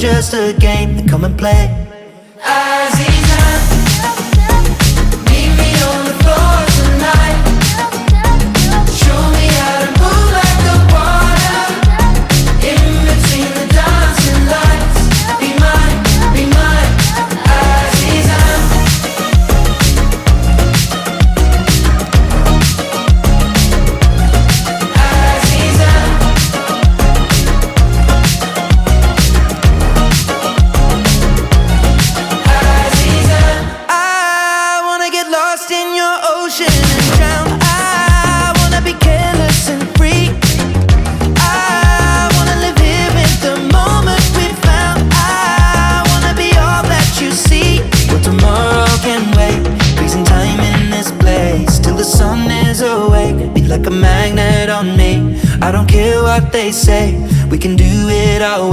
just a game, then come and play. Aziza, meet me on the floor tonight. Show me how to move like the water in between the dancing lights. Be mine, Aziza. Aziza. Aziza. I wanna get lost in your ocean and drown. I wanna be careless and free. I wanna live here in the moment we found. I wanna be all that you see. Well, tomorrow can wait, freezing time in this place till the sun is awake. Be like a magnet on me, I don't care what they say. We can do it our way.